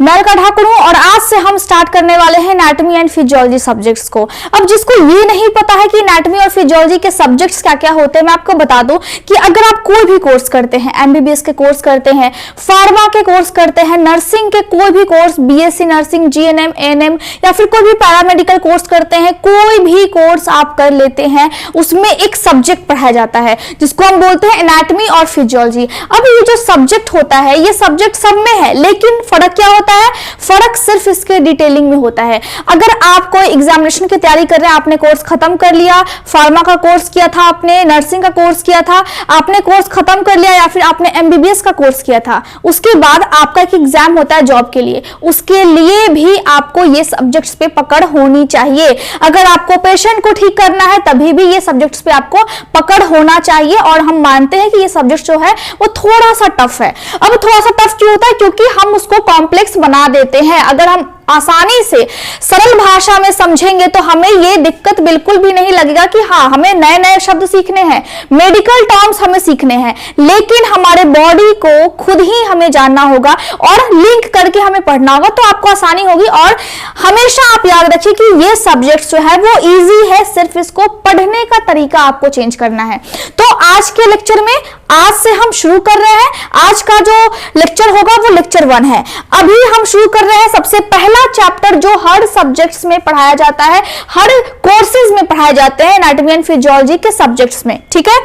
मैं अलका ठाकुर हूं और आज से हम स्टार्ट करने वाले हैं एनाटॉमी एंड फिजियोलॉजी सब्जेक्ट्स को। अब जिसको ये नहीं पता है कि एनाटॉमी और फिजियोलॉजी के सब्जेक्ट्स क्या क्या होते हैं, मैं आपको बता दूं कि अगर आप कोई भी कोर्स करते हैं, एमबीबीएस के कोर्स करते हैं, फार्मा के कोर्स करते हैं, नर्सिंग के कोई भी course, BSc nursing, GNM, ANM या फिर कोई भी पैरामेडिकल कोर्स करते हैं, कोई भी कोर्स आप कर लेते हैं, उसमें एक सब्जेक्ट पढ़ाया जाता है जिसको हम बोलते हैं एनाटॉमी और फिजियोलॉजी। अब ये जो सब्जेक्ट होता है, ये सब्जेक्ट सब में है, लेकिन फर्क क्या होता है? फर्क सिर्फ इसके डिटेलिंग में होता है। अगर आप कोई एग्जामिनेशन की तैयारी कर रहे हैं, आपने कोर्स खत्म कर लिया, फार्मा का कोर्स किया था, आपने नर्सिंग का कोर्स किया था, आपने कोर्स खत्म कर लिया या फिर आपने एमबीबीएस का कोर्स किया था, उसके बाद आपका एक एग्जाम होता है जॉब के लिए, उसके लिए भी आपको ये सब्जेक्ट्स पे पकड़ होनी चाहिए। अगर आपको पेशेंट को ठीक करना है तभी भी ये सब्जेक्ट्स पे आपको पकड़ होना चाहिए। और हम मानते हैं कि ये सब्जेक्ट जो है वो थोड़ा सा टफ है। अब थोड़ा सा टफ क्यों होता है? क्योंकि हम उसको कॉम्प्लेक्स बना देते हैं। अगर हम आसानी से सरल भाषा में समझेंगे तो हमें ये दिक्कत बिल्कुल भी नहीं लगेगा कि हाँ हमें नए नए शब्द सीखने हैं, मेडिकल टर्म्स हमें सीखने हैं, लेकिन हमारे बॉडी को खुद ही हमें जानना होगा और लिंक करके हमें पढ़ना होगा, तो आपको आसानी होगी। और हमेशा आप याद रखिए कि ये सब्जेक्ट जो है वो इजी है, सिर्फ इसको पढ़ने का तरीका आपको चेंज करना है। तो आज के लेक्चर में आज से हम शुरू कर रहे हैं। आज का जो लेक्चर होगा वो लेक्चर 1 है। अभी हम शुरू कर रहे हैं सबसे पहला चैप्टर जो हर सब्जेक्ट्स में पढ़ाया जाता है, हर कोर्सेज में पढ़ाए जाते हैं एनाटॉमी एंड फिजियोलॉजी के सब्जेक्ट्स में, ठीक है।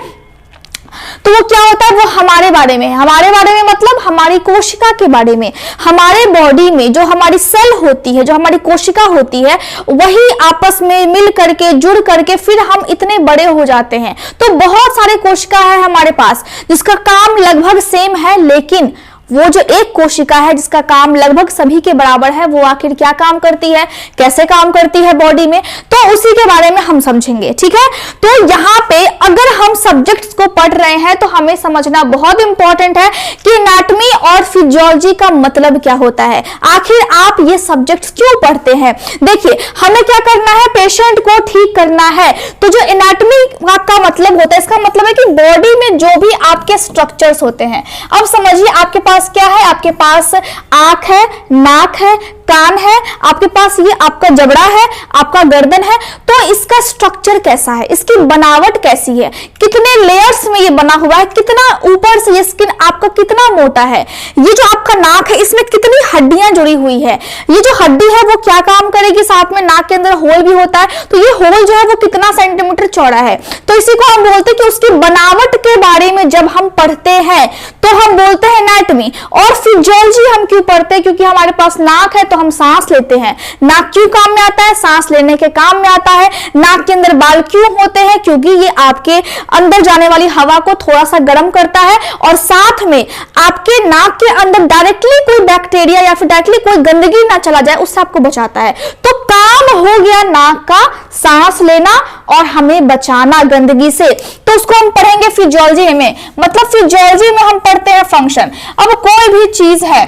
तो वो क्या होता है? वो हमारे बारे में मतलब हमारी कोशिका के बारे में, हमारे बॉडी में जो हमारी सेल होती है, जो हमारी कोशिका होती है, वही आपस में मिल करके जुड़ करके फिर हम इतने बड़े हो जाते हैं। तो बहुत सारे कोशिका है हमारे पास जिसका काम लगभग सेम है, लेकिन वो जो एक कोशिका है जिसका काम लगभग सभी के बराबर है, वो आखिर क्या काम करती है, कैसे काम करती है बॉडी में, तो उसी के बारे में हम समझेंगे, ठीक है। तो यहाँ पे अगर हम सब्जेक्ट्स को पढ़ रहे हैं तो हमें समझना बहुत इंपॉर्टेंट है कि एनाटॉमी और फिजियोलॉजी का मतलब क्या होता है, आखिर आप ये सब्जेक्ट्स क्यों पढ़ते हैं। देखिए, हमें क्या करना है? पेशेंट को ठीक करना है। तो जो एनाटॉमी का मतलब होता है, इसका मतलब है कि बॉडी में जो भी आपके स्ट्रक्चर्स होते हैं। अब समझिए, आपके पास क्या है? आपके पास आंख है, नाक है, कान है, आपके पास ये आपका जबड़ा है, आपका गर्दन है। तो इसका स्ट्रक्चर कैसा है, इसकी बनावट कैसी है, कितने लेयर्स में ये बना हुआ है, कितना ऊपर से ये स्किन आपका कितना मोटा है, ये जो आपका नाक है इसमें कितनी हड्डियां जुड़ी हुई है, ये जो हड्डी है वो क्या काम करेगी, साथ में नाक के अंदर होल भी होता है, तो ये होल जो है वो कितना सेंटीमीटर चौड़ा है। तो इसी को हम बोलते हैं कि उसकी बनावट के बारे में जब हम पढ़ते हैं तो हम बोलते हैं एनाटॉमी। और फिजियोलॉजी हम क्यों पढ़ते हैं? क्योंकि हमारे पास नाक है तो हम सांस लेते हैं। नाक क्यों काम में आता है? सांस लेने के काम में आता है। नाक के अंदर बाल क्यों होते हैं? क्योंकि ये आपके अंदर जाने वाली हवा को थोड़ा सा गर्म करता है और साथ में आपके नाक के अंदर डायरेक्टली कोई बैक्टीरिया या फिर डायरेक्टली कोई गंदगी ना चला जाए, उससे आपको बचाता है। तो काम हो गया नाक का, सांस लेना और हमें बचाना गंदगी से। तो उसको हम पढ़ेंगे फिजियोलॉजी में, मतलब फिजियोलॉजी में हम पढ़ते हैं फंक्शन। अब कोई भी चीज है,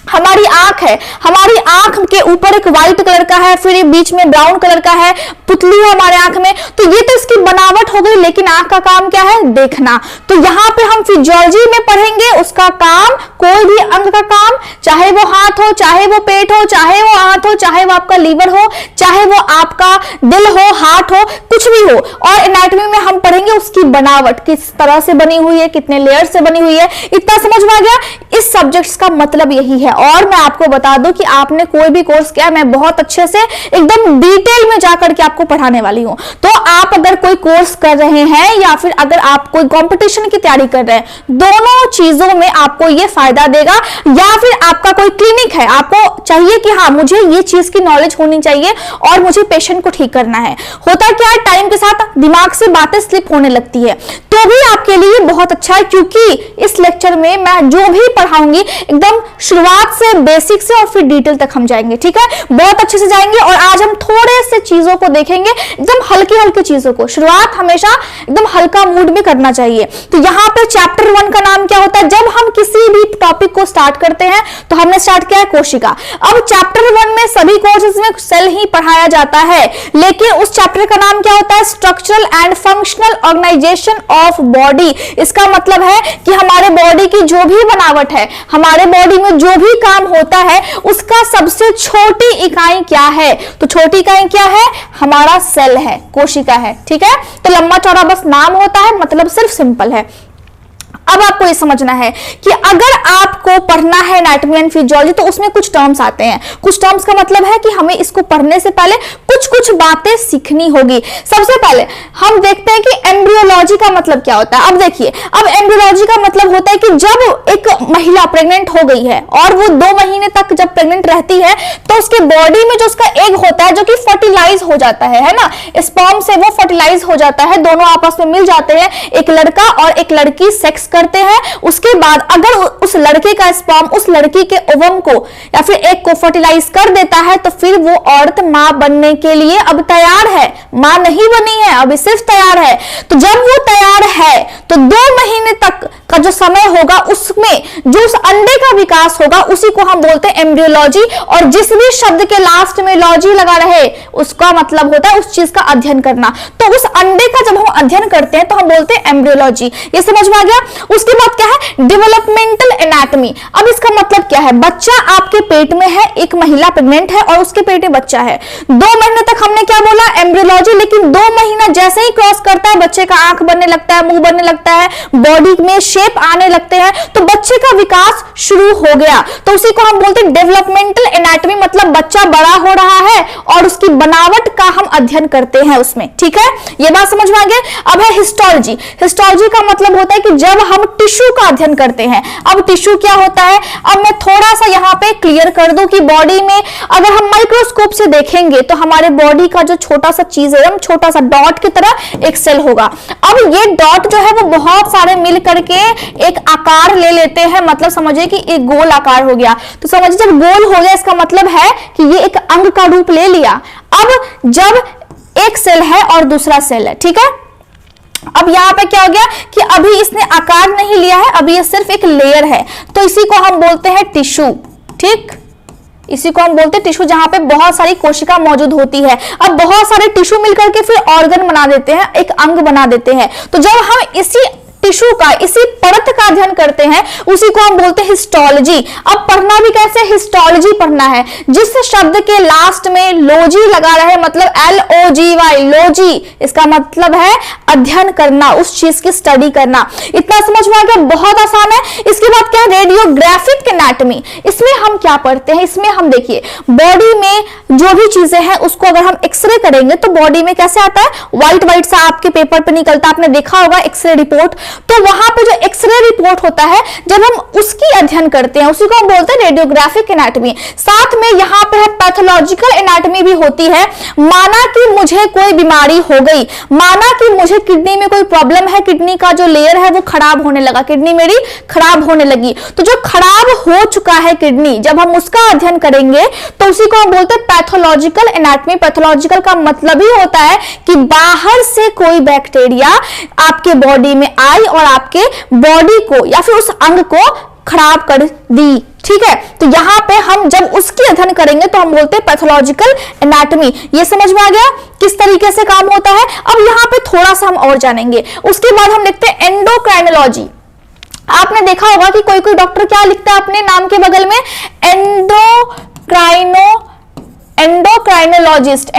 हमारी आंख है, हमारी आंख के ऊपर एक व्हाइट कलर का है, फिर ये बीच में ब्राउन कलर का है, पुतली है हमारे आंख में, तो ये तो इसकी बनावट हो गई, लेकिन आंख का काम क्या है? देखना। तो यहाँ पे हम फिजियोलॉजी में पढ़ेंगे उसका काम, कोई भी अंग का काम, चाहे वो हाथ हो, चाहे वो पेट हो, चाहे वो आंत हो, चाहे वो आपका लीवर हो, चाहे वो आपका दिल हो, हार्ट हो, कुछ भी हो। और एनाटॉमी में हम पढ़ेंगे उसकी बनावट किस तरह से बनी हुई है, कितने लेयर से बनी हुई है। इतना समझ में आ गया? इस सब्जेक्ट्स का मतलब यही है। और मैं आपको बता दूं कि आपने कोई भी कोर्स किया, मैं बहुत अच्छे से एकदम डिटेल में जाकर के आपको पढ़ाने वाली हूं। तो आप अगर कोई कोर्स कर रहे हैं या फिर अगर आप कोई कंपटीशन की तैयारी कर रहे हैं, दोनों चीजों में आपको ये फायदा देगा। या फिर आपका कोई क्लिनिक है, आपको चाहिए कि हाँ मुझे ये चीज की नॉलेज होनी चाहिए और मुझे पेशेंट को ठीक करना है। होता क्या है, टाइम के साथ दिमाग से बातें स्लिप होने लगती है, तो भी आपके लिए बहुत अच्छा है, क्योंकि इस लेक्चर में मैं जो भी पढ़ाऊंगी एकदम शुरुआत से, बेसिक से और फिर डिटेल तक हम जाएंगे, ठीक है, बहुत अच्छे से जाएंगे। और आज हम थोड़े से चीजों को देखेंगे, एकदम हल्की हल्की चीजों को। शुरुआत हमेशा एकदम हल्का मूड में करना चाहिए। तो यहाँ पे चैप्टर 1 का नाम क्या होता है? जब हम किसी भी टॉपिक को स्टार्ट करते हैं तो हमने स्टार्ट किया है कोशिका। अब चैप्टर 1 में सभी कोर्सेज में सेल ही पढ़ाया जाता है, लेकिन उस चैप्टर का नाम क्या होता है? Structural and functional organisation of body. इसका मतलब है कि हमारे बॉडी की जो भी बनावट है, हमारे बॉडी में जो भी भी काम होता है उसका सबसे छोटी इकाई क्या है? तो छोटी इकाई क्या है? हमारा सेल है, कोशिका है। ठीक है, तो लंबा चौड़ा बस नाम होता है, मतलब सिर्फ सिंपल है। अब आपको ये समझना है कि अगर आपको पढ़ना है एनाटॉमी एंड फिजियोलॉजी तो उसमें कुछ टर्म्स आते हैं। कुछ टर्म्स का मतलब है कि हमें इसको पढ़ने से पहले कुछ कुछ बातें सीखनी होगी। सबसे पहले हम देखते हैं कि एम्ब्रियोलॉजी का मतलब क्या होता है। अब देखिए, अब एम्ब्रियोलॉजी का मतलब होता है कि जब एक महिला प्रेग्नेंट हो गई है और वो 2 महीने तक जब प्रेग्नेंट रहती है तो उसके बॉडी में जो उसका एग होता है जो कि फर्टिलाइज हो जाता है ना, स्पर्म से वो फर्टिलाइज हो जाता है, दोनों आपस में मिल जाते हैं, एक लड़का और एक लड़की सेक्स करते हैं। उसके बाद अगर उस लड़के का स्पर्म उस लड़की के ओवम को या फिर एग को फर्टिलाइज कर देता है तो फिर वो औरत मां बनने के लिए अब तैयार है, मां नहीं बनी है, अभी सिर्फ तैयार है। तो जब वो तैयार है तो 2 महीने तक का जो समय होगा उसमें जो उस अंडे का विकास होगा उसी को हम बोलते हैं एम्ब्रियोलॉजी। और जिस भी शब्द के लास्ट में लॉजी लगा रहे उसका मतलब होता है उस चीज का अध्ययन करना। तो उस अंडे का जब हम अध्ययन करते हैं तो हम बोलते हैं एम्ब्रियोलॉजी। ये समझ में आ गया? उसके बाद क्या है? Developmental anatomy. अब इसका मतलब क्या है? बच्चा आपके पेट में है, एक महिला प्रेग्नेंट है और उसके पेट में बच्चा है। 2 महीने तक हमने क्या बोला? एम्ब्रियोलॉजी। लेकिन 2 महीना जैसे ही क्रॉस करता है बच्चे का आंख बनने लगता है, मुंह बनने लगता है, बॉडी में शेप आने लगते हैं, तो बच्चे का विकास शुरू हो गया। तो उसी को हम बोलते हैं डेवलपमेंटल एनाटॉमी, मतलब बच्चा बड़ा हो रहा है और उसकी बनावट का हम अध्ययन करते हैं उसमें। ठीक है, ये बात समझ में आ गई? अब है हिस्टोलॉजी। हिस्टोलॉजी का मतलब होता है कि जब हम टिश्यू का अध्ययन करते हैं। अब टिश्यू क्या होता है? अब मैं थोड़ा सा यहां पे क्लियर कर दूं कि बॉडी में अगर हम माइक्रोस्कोप से देखेंगे तो हमारे बॉडी का जो छोटा सा चीज है, छोटा सा डॉट की तरह एक सेल होगा। अब ये डॉट जो है वो बहुत सारे मिल करके एक आकार ले लेते हैं, मतलब समझिए कि एक गोल आकार हो गया। तो समझिए जब गोल हो गया इसका मतलब है कि ये एक अंग का रूप ले लिया। अब जब एक सेल है और दूसरा सेल है, ठीक है, अब यहां पे क्या हो गया कि अभी इसने आकार नहीं लिया है, अभी ये सिर्फ एक लेयर है, तो इसी को हम बोलते हैं टिश्यू। ठीक, इसी को हम बोलते हैं टिश्यू, जहां पे बहुत सारी कोशिका मौजूद होती है। अब बहुत सारे टिश्यू मिलकर के फिर ऑर्गन बना देते हैं, एक अंग बना देते हैं। तो जब हम इसी टिश्यू का, इसी परत का अध्ययन करते हैं उसी को हम बोलते हैं हिस्टोलॉजी। अब पढ़ना भी कैसे? हिस्टोलॉजी पढ़ना है। जिस शब्द के लास्ट में लोजी लगा रहे, मतलब LOGY, लोजी, इसका मतलब है अध्ययन करना, उस चीज की स्टडी करना। इतना समझ में आ गया? बहुत आसान है। इसके बाद क्या? Radiographic anatomy. इसमें हम क्या पढ़ते हैं? इसमें हम देखिए बॉडी में जो भी चीजें हैं उसको अगर हम एक्सरे करेंगे तो बॉडी में कैसे आता है? व्हाइट व्हाइट सा आपके पेपर पे निकलता है, आपने देखा होगा एक्सरे रिपोर्ट। तो वहां पे जो एक्सरे रिपोर्ट होता है जब हम उसकी अध्ययन करते हैं उसी को हम बोलते हैं रेडियोग्राफिक एनाटॉमी। साथ में यहां पे है पैथोलॉजिकल एनाटॉमी भी होती है। माना कि मुझे कोई बीमारी हो गई, माना कि मुझे किडनी में कोई प्रॉब्लम है, किडनी का जो लेयर है वो खराब होने लगा, किडनी मेरी खराब होने लगी, तो जो खराब हो चुका है किडनी, जब हम उसका अध्ययन करेंगे तो उसी को हम बोलते हैं पैथोलॉजिकल एनाटॉमी। पैथोलॉजिकल का मतलब ही होता है कि बाहर से कोई बैक्टीरिया आपके बॉडी में आई और आपके बॉडी को या फिर उस अंग को खराब कर दी। ठीक है, तो यहां पे हम जब उसकी अध्ययन करेंगे तो हम बोलते हैं पैथोलॉजिकल एनाटॉमी। ये समझ में आ गया किस तरीके से काम होता है? अब यहां पे थोड़ा सा हम और जानेंगे। उसके बाद हम देखते हैं एंडोक्राइनोलॉजी। आपने देखा होगा कि कोई कोई डॉक्टर क्या लिखता है अपने नाम के बगल में? एंडोक्राइनोलॉजिस्ट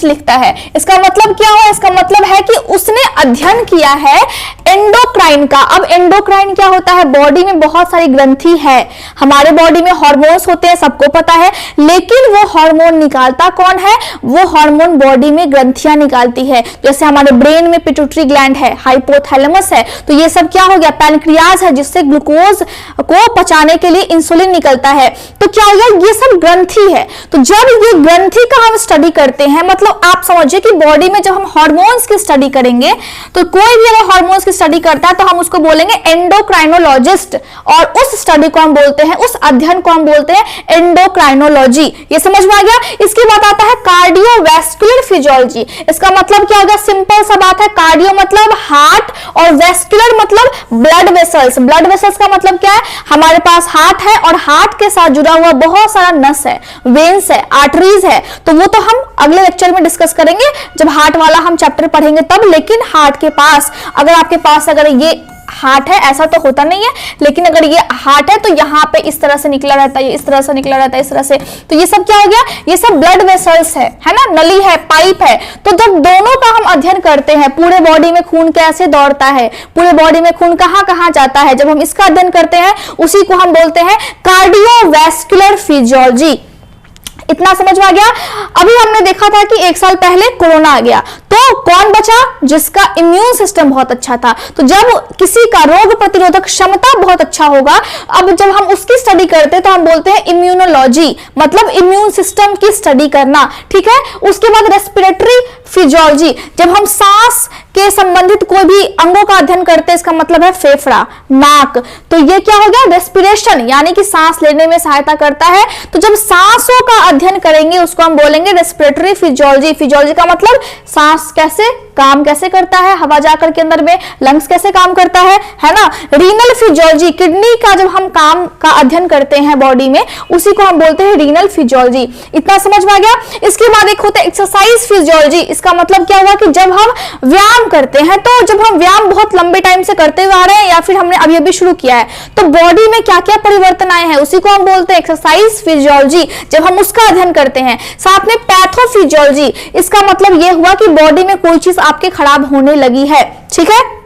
लिखता है। इसका मतलब क्या हुआ? इसका मतलब है कि उसने अध्ययन किया है एंडोक्राइन का। अब एंडोक्राइन क्या होता है? बॉडी में बहुत सारी ग्रंथि है, हमारे बॉडी में हार्मोन्स होते हैं, सबको पता है, लेकिन वो हार्मोन निकालता कौन है? वो हार्मोन बॉडी में ग्रंथियां निकालती है। जैसे हमारे ब्रेन में पिट्यूटरी ग्लैंड है, हाइपोथैलेमस है, तो ये सब क्या हो गया? पैनक्रियाज है, जिससे ग्लूकोज को पचाने के लिए इंसुलिन निकलता है। तो क्या हो गया? ये सब ग्रंथि है। तो जब ये ग्रंथि का हम स्टडी करते हैं, मतलब आप समझिए कि बॉडी में जब हम हार्मोन्स की स्टडी करेंगे तो कोई भी अगर हार्मोन्स की स्टडी करता है तो हम उसको बोलेंगे एंडोक्राइनोलॉजिस्ट, और उस स्टडी को हम बोलते हैं, उस अध्ययन को हम बोलते हैं एंडोक्राइनोलॉजी। ये समझ में आ गया? इसके बाद आता है कार्डियोवैस्कुलर फिजियोलॉजी। इसका मतलब क्या होगा? सिंपल सा बात है, कार्डियो मतलब हार्ट और वैस्कुलर मतलब ब्लड वेसल्स। ब्लड वेसल्स का मतलब क्या है? हमारे पास हार्ट है और हार्ट के साथ जुड़ा हुआ बहुत सारा नस है, वेन्स है, आर्टरीज है, तो वो तो हम अगले लेक्चर में डिस्कस करेंगे जब हार्ट वाला हम चैप्टर पढ़ेंगे तब। लेकिन हार्ट के पास अगर आपके पास अगर ये हार्ट है, ऐसा तो होता नहीं है, लेकिन अगर ये हार्ट है तो यहाँ पे इस तरह से निकला रहता है, इस तरह से निकला रहता है, इस तरह से, तो ये सब क्या हो गया, ये सब ब्लड वेसल्स है ना, नली है, पाइप है। तो जब दोनों का हम अध्ययन करते हैं, पूरे बॉडी में खून कैसे दौड़ता है, पूरे बॉडी में खून कहाँ कहाँ जाता है, जब हम इसका अध्ययन करते हैं उसी को हम बोलते हैं कार्डियोवैस्कुलर फिजियोलॉजी। इतना समझ में आ गया। अभी हमने देखा था कि 1 साल पहले कोरोना आ गया, तो कौन बचा, जिसका इम्यून सिस्टम बहुत अच्छा था। तो जब किसी का रोग प्रतिरोधक क्षमता बहुत अच्छा होगा, अब जब हम उसकी स्टडी करते हैं तो हम बोलते हैं इम्यूनोलॉजी, मतलब इम्यून सिस्टम की स्टडी करना, ठीक है। उसके बाद रेस्पिरेटरी फिजियोलॉजी, जब हम सांस के संबंधित कोई भी अंगों का अध्ययन करते हैं, इसका मतलब है फेफड़ा, नाक, तो ये क्या हो गया, रेस्पिरेशन, यानी कि सांस लेने में सहायता करता है। तो जब सांसों का अध्ययन करेंगे उसको हम बोलेंगे रेस्पिरेटरी फिजियोलॉजी। फिजियोलॉजी का मतलब सांस कैसे काम कैसे करता है, हवा जाकर के अंदर में, लंग्स कैसे काम करता है ना। रीनल फिजियोलॉजी, किडनी का जब हम काम का अध्ययन करते हैं बॉडी में, उसी को हम बोलते हैं रीनल फिजियोलॉजी। इतना समझ में आ गया। इसके बाद एक होता है एक्सरसाइज फिजियोलॉजी। इसका मतलब क्या हुआ कि जब हम व्यायाम करते हैं, तो जब हम व्यायाम बहुत लंबे टाइम से करते हुए आ रहे हैं या फिर हमने अभी अभी शुरू किया है, तो बॉडी में क्या क्या परिवर्तन आए हैं उसी को हम बोलते हैं एक्सरसाइज फिजियोलॉजी, जब हम उसका अध्ययन करते हैं। साथ में पैथोफिजियोलॉजी, इसका मतलब यह हुआ कि बॉडी में कोई चीज आपके खराब होने लगी है, ठीक है।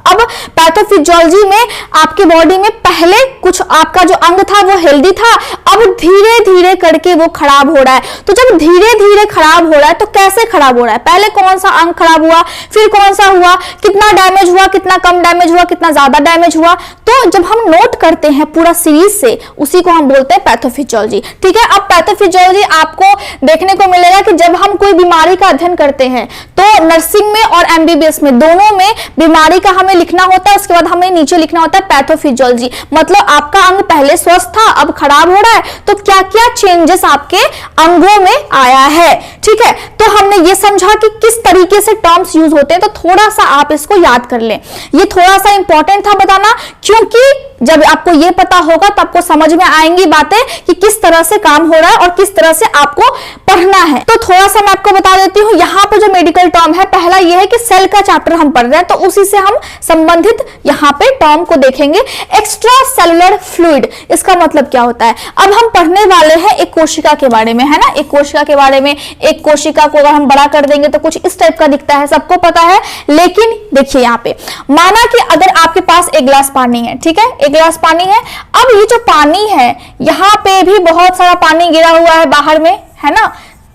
अब पैथोफिजियोलॉजी में आपके बॉडी में पहले कुछ आपका जो अंग था वो हेल्दी था, अब धीरे धीरे करके वो खराब हो रहा है। तो जब धीरे धीरे खराब हो रहा है तो कैसे खराब हो रहा है, पहले कौन सा अंग खराब हुआ, फिर कौन सा हुआ, कितना डैमेज हुआ, कितना कम डैमेज हुआ, कितना ज्यादा डैमेज हुआ, तो जब हम नोट करते हैं पूरा सीरीज से, उसी को हम बोलते हैं पैथोफिजियोलॉजी, ठीक है। अब पैथोफिजियोलॉजी आपको देखने को मिलेगा कि जब हम कोई बीमारी का अध्ययन करते हैं, तो नर्सिंग में और एमबीबीएस में दोनों में बीमारी का हमें लिखना होता है, उसके बाद हमें नीचे लिखना होता है पैथोफिजियोलॉजी, मतलब आपका अंग पहले स्वस्थ था अब खराब हो रहा है, तो क्या क्या चेंजेस आपके अंगों में आया है, ठीक है। तो हमने ये समझा कि किस तरीके से टर्म्स यूज होते हैं, तो थोड़ा सा आप इसको याद कर लें, ये थोड़ा सा इंपॉर्टेंट था बताना, क्योंकि जब आपको ये पता होगा तो आपको समझ में आएंगी बातें कि किस तरह से काम हो रहा है और किस तरह से आपको पढ़ना है। तो थोड़ा सा मैं आपको बता देती हूँ, यहाँ पे जो मेडिकल टर्म है, पहला ये है कि सेल का चैप्टर हम पढ़ रहे हैं, तो उसी से हम संबंधित यहाँ पे टर्म को देखेंगे। एक्स्ट्रा सेलुलर फ्लूइड, इसका मतलब क्या होता है। अब हम पढ़ने वाले हैं एक कोशिका के बारे में, है ना, एक कोशिका के बारे में। एक कोशिका को अगर हम बड़ा कर देंगे तो कुछ इस टाइप का दिखता है, सबको पता है। लेकिन देखिए यहाँ पे, माना कि अगर आपके पास एक गिलास पानी है, ठीक है, एक गिलास पानी है। अब ये जो पानी है, यहाँ पे भी बहुत सारा पानी गिरा हुआ है बाहर में, है ना,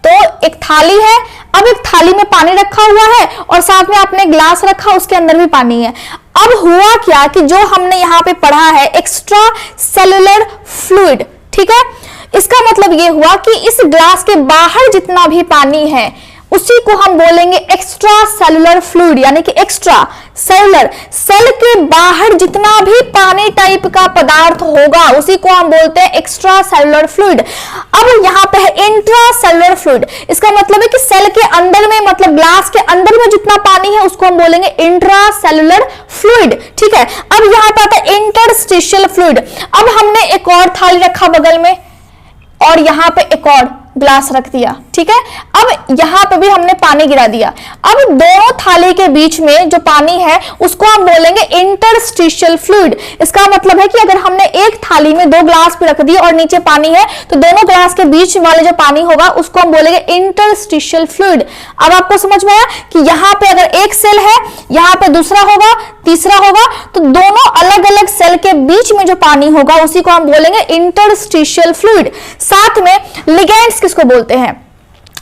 तो एक थाली है। अब एक थाली में पानी रखा हुआ है और साथ में आपने ग्लास रखा, उसके अंदर भी पानी है। अब हुआ क्या कि जो हमने यहाँ पे पढ़ा है एक्स्ट्रा सेलुलर फ्लूइड, ठीक है, इसका मतलब ये हुआ कि इस ग्लास के बाहर जितना भी पानी है उसी को हम बोलेंगे एक्स्ट्रा सेलुलर फ्लूइड, यानी कि एक्स्ट्रा सेलुलर, सेल के बाहर जितना भी पानी टाइप का पदार्थ होगा उसी को हम बोलते हैं एक्स्ट्रा सेलुलर फ्लूइड। अब यहाँ पे है इंट्रा सेलुलर फ्लूइड, इसका मतलब है कि सेल के अंदर में, मतलब ग्लास के अंदर में जितना पानी है उसको हम बोलेंगे इंट्रा सेलुलर फ्लूइड, ठीक है। अब यहाँ पे आता है इंटरस्टिशियल फ्लूइड। अब हमने एक और थाली रखा बगल में और यहाँ पे एक और ग्लास रख दिया, ठीक है। अब यहाँ पे भी हमने पानी गिरा दिया। अब दोनों थाली के बीच में जो पानी है उसको हम बोलेंगे इंटरस्टिशियल फ्लूइड। इसका मतलब है कि अगर हमने एक थाली में 2 ग्लास भी रख दिए और नीचे पानी है, तो दोनों ग्लास के बीच वाले जो पानी होगा उसको हम बोलेंगे इंटरस्टिशियल फ्लूइड। अब आपको समझ में आया कि यहाँ पे अगर एक सेल है, यहाँ पे दूसरा होगा, तीसरा होगा, तो दोनों अलग अलग सेल के बीच में जो पानी होगा उसी को हम बोलेंगे इंटरस्टिशियल फ्लूइड। साथ में लिगेंड्स किसको बोलते हैं,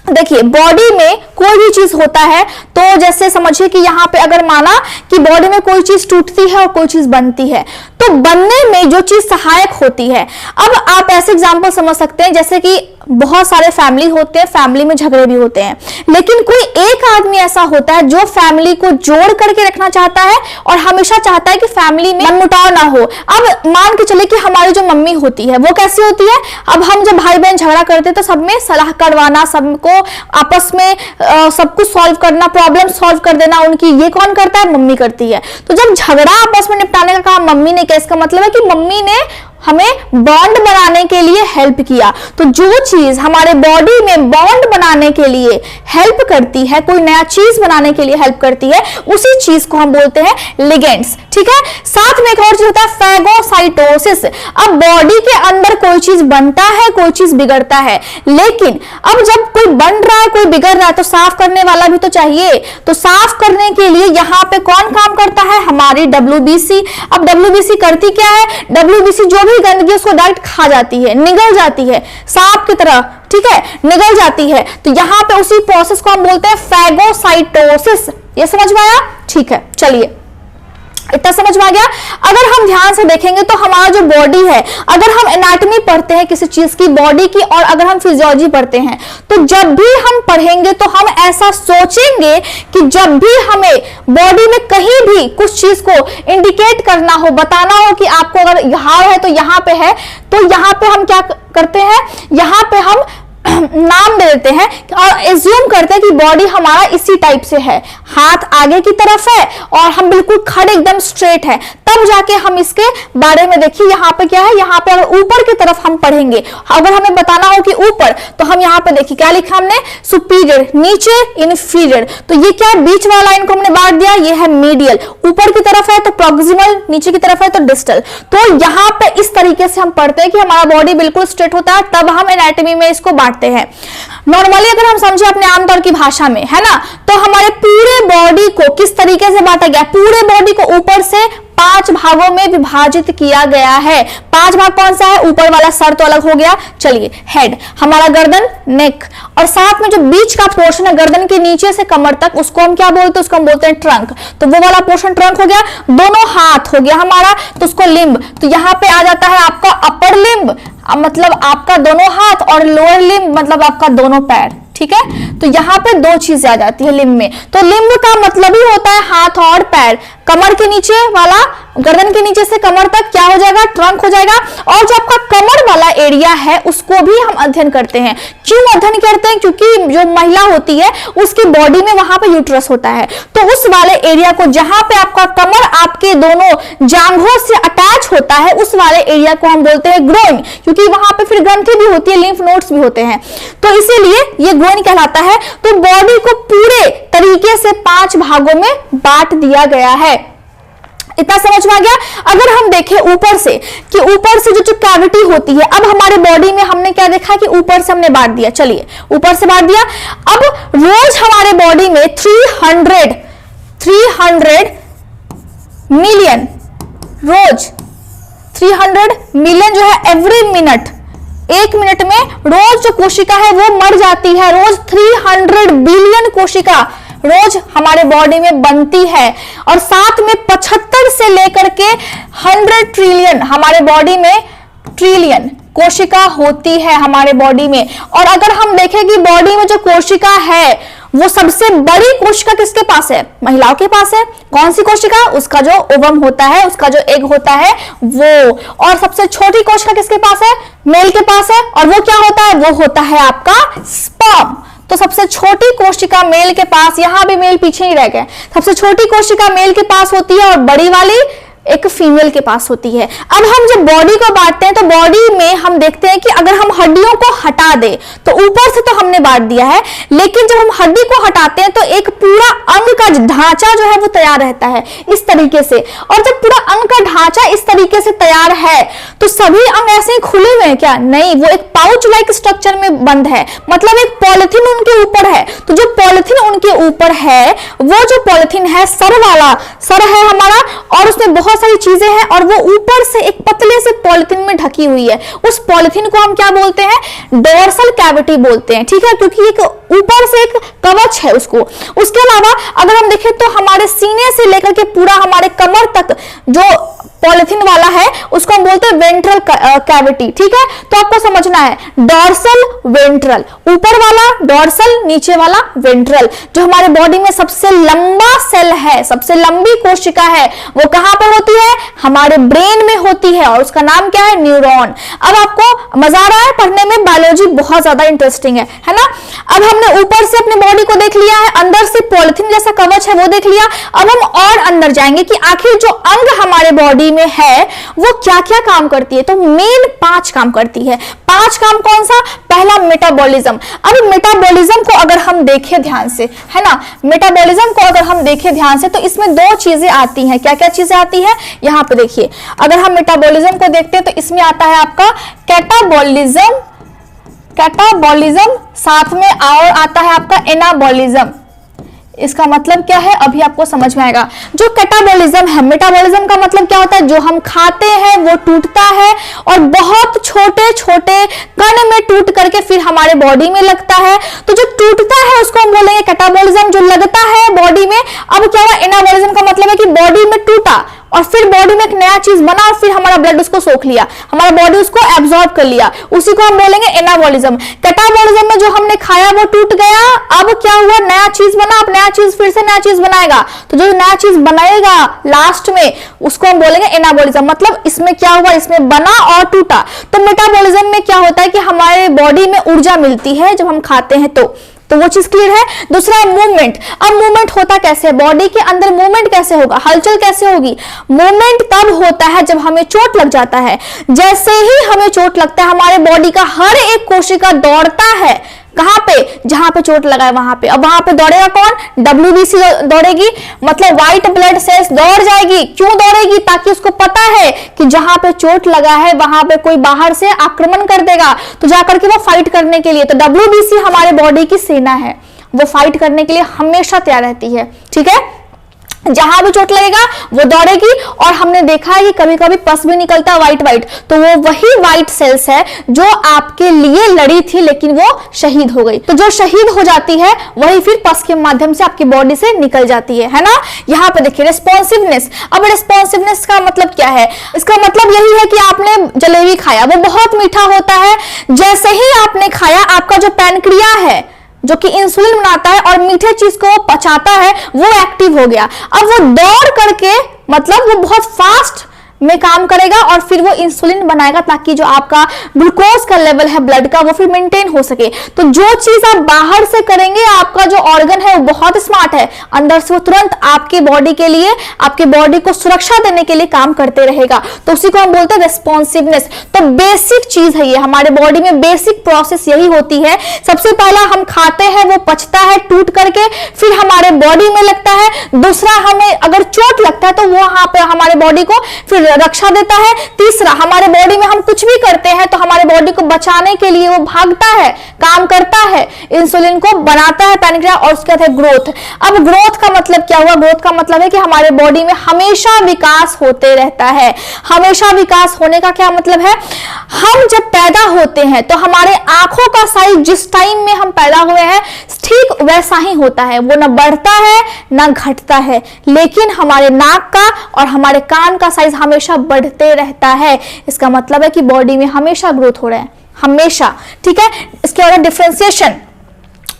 देखिए बॉडी में कोई भी चीज होता है, तो जैसे समझिए कि यहाँ पे अगर माना कि बॉडी में कोई चीज टूटती है और कोई चीज बनती है, तो बनने में जो चीज सहायक होती है। अब आप ऐसे एग्जांपल समझ सकते हैं, जैसे कि बहुत सारे फैमिली होते हैं, फैमिली में झगड़े भी होते हैं, लेकिन कोई एक आदमी ऐसा होता है जो फैमिली को जोड़ करके रखना चाहता है और हमेशा चाहता है कि फैमिली में मनमुटाव ना हो। अब मान के चले कि हमारी जो मम्मी होती है वो कैसी होती है, अब हम जब भाई बहन झगड़ा करते हैं तो सब में सलाह करवाना, सबको आपस में सब कुछ सॉल्व करना, प्रॉब्लम सॉल्व कर देना उनकी, ये कौन करता है, मम्मी करती है। तो जब झगड़ा आपस में निपटाने का काम मम्मी ने किया, इसका मतलब है कि मम्मी ने हमें बॉन्ड बनाने के लिए हेल्प किया। तो जो चीज हमारे बॉडी में बॉन्ड बनाने के लिए हेल्प करती है, कोई नया चीज बनाने के लिए हेल्प करती है, उसी चीज को हम बोलते हैं लिगेंड्स। ठीक है, साथ में एक और चीज होता है फैगोसाइटोसिस। अब बॉडी के अंदर कोई चीज बनता है, कोई चीज बिगड़ता है, लेकिन अब जब कोई बन रहा है, कोई बिगड़ रहा है, तो साफ करने वाला भी तो चाहिए। तो साफ करने के लिए यहाँ पे कौन काम करता है? हमारी WBC। अब WBC करती क्या है? WBC जो भी गंदगी उसको डायरेक्ट खा जाती है, निगल जाती है सांप की तरह। ठीक है, निगल जाती है। तो यहाँ पे उसी प्रोसेस को हम बोलते हैं फैगोसाइटोसिस। ये समझ में आया? ठीक है, चलिए इतना समझ में आ गया। अगर हम ध्यान से देखेंगे तो हमारा जो बॉडी है, अगर हम एनाटॉमी पढ़ते हैं किसी चीज की बॉडी की, और अगर हम फिजियोलॉजी पढ़ते हैं, तो जब भी हम पढ़ेंगे तो हम ऐसा सोचेंगे कि जब भी हमें बॉडी में कहीं भी कुछ चीज को इंडिकेट करना हो, बताना हो कि आपको अगर घाव है तो यहाँ पे है, तो यहाँ पे हम क्या करते हैं? यहाँ पे हम नाम दे देते हैं और एज्यूम करते हैं कि बॉडी हमारा इसी टाइप से है, हाथ आगे की तरफ है और हम बिल्कुल खड़े एकदम स्ट्रेट है। तब जाके हम इसके बारे में देखिए यहाँ पे क्या है। यहाँ पे अगर ऊपर की तरफ हम पढ़ेंगे, अगर हमें बताना हो कि ऊपर, तो हम यहाँ पे देखिए क्या लिखा हमने? सुपीरियर, नीचे इन्फीरियर। तो ये क्या है? बीच वाला इनको हमने बांट दिया, ये है मीडियल। ऊपर की तरफ है तो प्रॉक्सिमल, नीचे की तरफ है तो डिस्टल। तो यहाँ पे इस तरीके से हम पढ़ते हैं कि हमारा बॉडी बिल्कुल स्ट्रेट होता है, तब हम एनाटॉमी में इसको बांटते हैं। नॉर्मली अगर हम समझे अपने आमतौर की भाषा में, है ना, तो हमारे पूरे बॉडी को किस तरीके से बांटा गया? पूरे बॉडी को ऊपर से 5 भागों में विभाजित किया गया है। 5 भाग कौन सा है? ऊपर वाला सर तो अलग हो गया, चलिए हेड, हमारा गर्दन, नेक, और साथ में जो बीच का पोर्शन है गर्दन के नीचे से कमर तक, उसको हम क्या बोलते हैं? उसको हम बोलते हैं ट्रंक। तो वो वाला पोर्शन ट्रंक हो गया। दोनों हाथ हो गया हमारा, तो उसको लिम्ब। तो यहाँ पे आ जाता है आपका अपर लिम्ब, मतलब आपका दोनों हाथ, और लोअर लिम्ब मतलब आपका दोनों पैर। ठीक है, तो यहाँ पे 2 चीजें आ जाती है लिम्ब में। तो लिम्ब का मतलब ही होता है हाथ और पैर। कमर के नीचे वाला, गर्दन के नीचे से कमर तक क्या हो जाएगा? ट्रंक हो जाएगा। और जो आपका कमर वाला एरिया है उसको भी हम अध्ययन करते हैं। क्यों अध्ययन करते हैं? क्योंकि जो महिला होती है उसकी बॉडी में वहां पे यूट्रस होता है, तो उस वाले एरिया को, जहां पे आपका कमर आपके दोनों जांघों से अटैच होता है, उस वाले एरिया को हम बोलते हैं ग्रोइन, क्योंकि वहां पे फिर ग्रंथि भी होती है, लिम्फ नोड्स भी होते हैं, तो इसीलिए ये ग्रोइन कहलाता है। तो बॉडी को पूरे तरीके से 5 भागों में बांट दिया गया है। इतना समझ में आ गया। अगर हम देखें ऊपर से, कि ऊपर से जो कैविटी होती है, अब हमारे बॉडी में हमने क्या देखा कि ऊपर से हमने बांट दिया, चलिए ऊपर से बांट दिया। अब रोज हमारे बॉडी में 300 मिलियन, रोज 300 मिलियन जो है एवरी मिनट, 1 मिनट में रोज जो कोशिका है वो मर जाती है। रोज 300 बिलियन कोशिका रोज हमारे बॉडी में बनती है, और साथ में 75 से लेकर के 100 ट्रिलियन हमारे बॉडी में ट्रिलियन कोशिका होती है हमारे बॉडी में। और अगर हम देखें कि बॉडी में जो कोशिका है वो सबसे बड़ी कोशिका किसके पास है? महिलाओं के पास है। कौन सी कोशिका? उसका जो ओवम होता है, उसका जो एग होता है वो। और सबसे छोटी कोशिका किसके पास है? मेल के पास है। और वो क्या होता है? वो होता है आपका स्पर्म। तो सबसे छोटी कोशिका मेल के पास, यहां भी मेल पीछे ही रह गए, सबसे छोटी कोशिका मेल के पास होती है और बड़ी वाली एक फीमेल के पास होती है। अब हम जब बॉडी को बांटते हैं तो बॉडी में हम देखते हैं कि अगर हम हड्डियों को हटा दें तो ऊपर से तो हमने बांट दिया है, लेकिन जब हम हड्डी को हटाते हैं तो एक पूरा अंग का ढांचा जो है वो तैयार रहता है इस तरीके से। और जब पूरा अंग का ढांचा इस तरीके से तैयार है तो सभी अंग ऐसे ही खुले हुए हैं क्या? नहीं, वो एक पाउच लाइक स्ट्रक्चर में बंद है, मतलब एक पॉलिथीन उनके ऊपर है। तो जो पॉलिथीन उनके ऊपर है, वो जो पॉलिथीन है सर वाला, सर है हमारा, और उसमें बहुत सारी चीजें हैं, और वो ऊपर से एक पतले से पॉलिथीन में ढकी हुई है। उस पॉलिथीन को हम क्या बोलते हैं? डोर्सल कैविटी बोलते हैं। ठीक है, क्योंकि एक ऊपर से एक कवच है उसको। उसके अलावा अगर हम देखें तो हमारे सीने से लेकर के पूरा हमारे कमर तक जो पॉलिथीन वाला है उसको हम बोलते हैं वेंट्रल कैविटी। ठीक है, तो आपको समझना है डॉर्सल वेंट्रल, ऊपर वाला डॉर्सल, नीचे वाला वेंट्रल। जो हमारे बॉडी में सबसे लंबा सेल है, सबसे लंबी कोशिका है, वो कहां पर होती है? हमारे ब्रेन में होती है, और उसका नाम क्या है? न्यूरॉन। अब आपको मजा आ रहा है पढ़ने में? बायोलॉजी बहुत ज्यादा इंटरेस्टिंग है ना। अब हमने ऊपर से अपने बॉडी को देख लिया है, अंदर से पॉलिथीन जैसा कवच है वो देख लिया। अब हम और अंदर जाएंगे कि आखिर जो अंग हमारे बॉडी में है वो क्या क्या काम करती है, तो मेन 5 काम करती है। 5 काम कौन सा? पहला मेटाबॉलिज्म। अब मेटाबॉलिज्म को अगर हम देखें ध्यान से, है ना, मेटाबॉलिज्म को अगर हम देखें ध्यान से तो इसमें 2 चीजें आती हैं। क्या क्या चीजें आती हैं? यहाँ पे देखिए, अगर हम मेटाबॉलिज्म को देखते हैं तो इसमें आता है आपका कैटाबॉलिज्म, साथ में और आता है आपका एनाबॉलिज्म। इसका मतलब क्या है अभी आपको समझ में आएगा। जो कैटाबॉलिज्म है, मेटाबॉलिज्म का मतलब क्या होता है? जो हम खाते हैं वो टूटता है और बहुत छोटे छोटे कण में टूट करके फिर हमारे बॉडी में लगता है। तो जो टूटता है उसको हम बोलेंगे कैटाबॉलिज्म, जो लगता है बॉडी में। अब क्या हुआ? एनाबॉलिज्म का मतलब है कि बॉडी में टूटा और फिर बॉडी में एक नया चीज बना और फिर हमारा ब्लड उसको सोख लिया, हमारा बॉडी उसको एब्जॉर्ब कर लिया, उसी को हम बोलेंगे एनाबॉलिज्म। कैटाबॉलिज्म में जो हमने खाया वो टूट गया, अब क्या हुआ? नया चीज बना, अब नया चीज फिर से नया चीज बनाएगा, तो जो नया चीज बनाएगा लास्ट में उसको हम बोलेंगे एनाबॉलिज्म। मतलब इसमें क्या हुआ? इसमें बना और टूटा। तो मेटाबॉलिज्म में क्या होता है कि हमारे बॉडी में ऊर्जा मिलती है जब हम खाते हैं, तो वो चीज क्लियर है। दूसरा है मूवमेंट। अब मूवमेंट होता कैसे है? बॉडी के अंदर मूवमेंट कैसे होगा? हलचल कैसे होगी? मूवमेंट तब होता है जब हमें चोट लग जाता है। जैसे ही हमें चोट लगता है हमारे बॉडी का हर एक कोशिका दौड़ता है। कहां पे? जहां पे चोट लगा है वहां पे। अब वहां पे दौड़ेगा कौन? WBC दौड़ेगी, मतलब व्हाइट ब्लड सेल्स दौड़ जाएगी। क्यों दौड़ेगी? ताकि उसको पता है कि जहां पे चोट लगा है वहां पे कोई बाहर से आक्रमण कर देगा, तो जाकर के वो फाइट करने के लिए। तो WBC हमारे बॉडी की सेना है, वो फाइट करने के लिए हमेशा तैयार रहती है। ठीक है, जहां भी चोट लगेगा वो दौड़ेगी। और हमने देखा है कि कभी कभी पस भी निकलता है व्हाइट, तो वो वही व्हाइट सेल्स है जो आपके लिए लड़ी थी लेकिन वो शहीद हो गई। तो जो शहीद हो जाती है वही फिर पस के माध्यम से आपकी बॉडी से निकल जाती है ना। यहाँ पे देखिए रिस्पॉन्सिवनेस। अब रिस्पॉन्सिवनेस का मतलब क्या है? इसका मतलब यही है कि आपने जलेबी खाया, वो बहुत मीठा होता है। जैसे ही आपने खाया आपका जो पैनक्रिया है जो कि इंसुलिन बनाता है और मीठे चीज को पचाता है वो एक्टिव हो गया। अब वो दौड़ करके, मतलब वो बहुत फास्ट में काम करेगा और फिर वो इंसुलिन बनाएगा ताकि जो आपका ग्लूकोज का लेवल है ब्लड का वो फिर मेंटेन हो सके। तो जो चीज आप बाहर से करेंगे, आपका जो ऑर्गन है वो बहुत स्मार्ट है, अंदर से वो तुरंत आपके बॉडी के लिए, आपके बॉडी को सुरक्षा देने के लिए काम करते रहेगा। तो उसी को हम बोलते हैं रिस्पॉन्सिवनेस। तो बेसिक चीज है ये, हमारे बॉडी में बेसिक प्रोसेस यही होती है। सबसे पहला हम खाते हैं, वो पचता है टूट करके, फिर हमारे बॉडी में लगता है। दूसरा, हमें अगर चोट लगता है तो वो वहां पे हमारे बॉडी को फिर रक्षा देता है। तीसरा, हमारे बॉडी में हम कुछ भी करते हैं तो हमारे बॉडी को बचाने के लिए वो भागता है, काम करता है, इंसुलिन को बनाता है पैनक्रिया, और उसके बाद है ग्रोथ। अब ग्रोथ का मतलब क्या हुआ? ग्रोथ का मतलब है कि हमारे बॉडी में हमेशा विकास होते रहता है। हमेशा विकास होने का क्या मतलब है? हम जब पैदा होते हैं तो हमारे आंखों का साइज जिस टाइम में हम पैदा हुए हैं ठीक वैसा ही होता है, वो ना बढ़ता है ना घटता है। लेकिन हमारे नाक का और हमारे कान का साइज हमेशा बढ़ते रहता है। इसका मतलब है कि बॉडी में हमेशा ग्रोथ हो रहा है, हमेशा। ठीक है, इसके बाद डिफरेंशिएशन।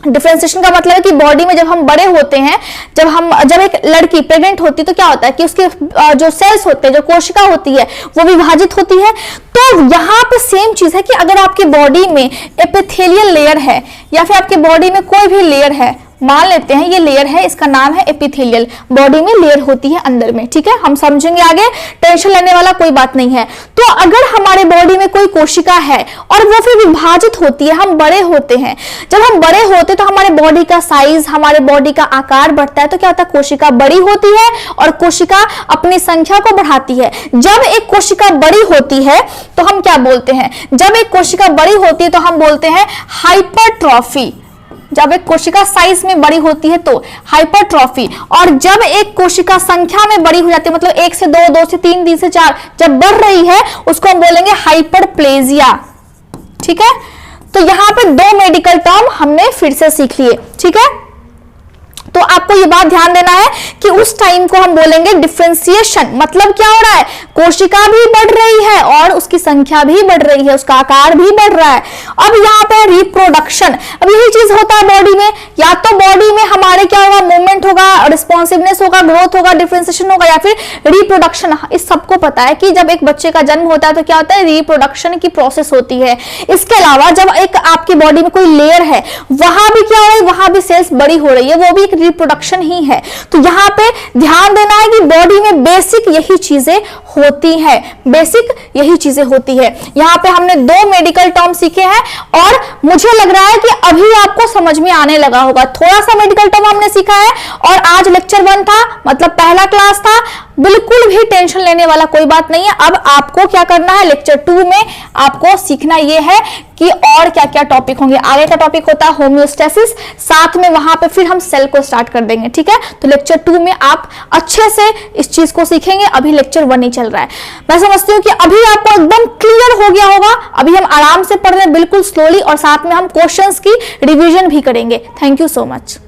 डिफरेंशिएशन का मतलब है कि बॉडी में जब हम बड़े होते हैं, जब एक लड़की प्रेग्नेंट होती है तो क्या होता है कि उसके जो सेल्स होते हैं, जो कोशिका होती है वो विभाजित होती है। तो यहाँ पे सेम चीज है कि अगर आपकी बॉडी में एपिथेलियल लेयर है या फिर आपकी बॉडी में कोई भी लेयर है, मान लेते हैं ये लेयर है, इसका नाम है एपिथेलियल। बॉडी में लेयर होती है अंदर में, ठीक है, हम समझेंगे आगे, टेंशन लेने वाला कोई बात नहीं है। तो अगर हमारे बॉडी में कोई कोशिका है और वो फिर विभाजित होती है, हम बड़े होते हैं, जब हम बड़े होते हैं तो हमारे बॉडी का साइज, हमारे बॉडी का आकार बढ़ता है। तो क्या होता है? कोशिका बड़ी होती है और कोशिका अपनी संख्या को बढ़ाती है। जब एक कोशिका बड़ी होती है तो हम क्या बोलते हैं? जब एक कोशिका बड़ी होती है तो हम बोलते हैं हाइपरट्रॉफी। जब एक कोशिका साइज में बड़ी होती है तो हाइपरट्रॉफी। और जब एक कोशिका संख्या में बड़ी हो जाती है, मतलब 1 से 2, 2 से 3, 3 से 4 जब बढ़ रही है, उसको हम बोलेंगे हाइपरप्लेजिया। ठीक है, तो यहां पे 2 मेडिकल टर्म हमने फिर से सीख लिए। ठीक है, तो आपको ये बात ध्यान देना है कि उस टाइम को हम बोलेंगे डिफरेंशिएशन। मतलब क्या हो रहा है? कोशिका भी बढ़ रही है और उसकी संख्या भी बढ़ रही है, उसका आकार भी बढ़ रहा है। अब यहाँ पे रिप्रोडक्शन। अब यही चीज होता है बॉडी में, या तो बॉडी में हमारे क्या होगा? मूवमेंट होगा, रिस्पॉन्सिवनेस होगा, ग्रोथ होगा, डिफरेंशिएशन होगा, या फिर रिप्रोडक्शन। इस सबको पता है कि जब एक बच्चे का जन्म होता है तो क्या होता है? रिप्रोडक्शन की प्रोसेस होती है। इसके अलावा जब एक आपकी बॉडी में कोई लेयर है, वहां भी क्या हो रहा है? वहां भी सेल्स बड़ी हो रही है, वो भी एक रिप्रोडक्शन ही है। तो यहाँ पे ध्यान देना है कि बॉडी में बेसिक यही चीजें होती है, बेसिक यही चीजें होती है। यहाँ पे हमने 2 मेडिकल टर्म सीखे हैं और मुझे लग रहा है कि अभी आपको समझ में आने लगा होगा। थोड़ा सा मेडिकल टर्म हमने सीखा है और आज लेक्चर 1 था, मतलब पहला क्लास था। बिल्कुल भी टेंशन लेने वाला कोई बात नहीं है। अब आपको क्या करना है, लेक्चर 2 में आपको सीखना यह है कि और क्या क्या टॉपिक होंगे। आगे का टॉपिक होता है होम्योस्टेसिस, साथ में वहां पे फिर हम सेल को स्टार्ट कर देंगे, ठीक है। तो लेक्चर 2 में आप अच्छे से इस चीज को सीखेंगे। अभी लेक्चर 1 ही चल रहा है। मैं समझती हूँ कि अभी आपको एकदम क्लियर हो गया होगा। अभी हम आराम से पढ़ रहे हैं, बिल्कुल स्लोली, और साथ में हम क्वेश्चंस की रिवीजन भी करेंगे। Thank you so much.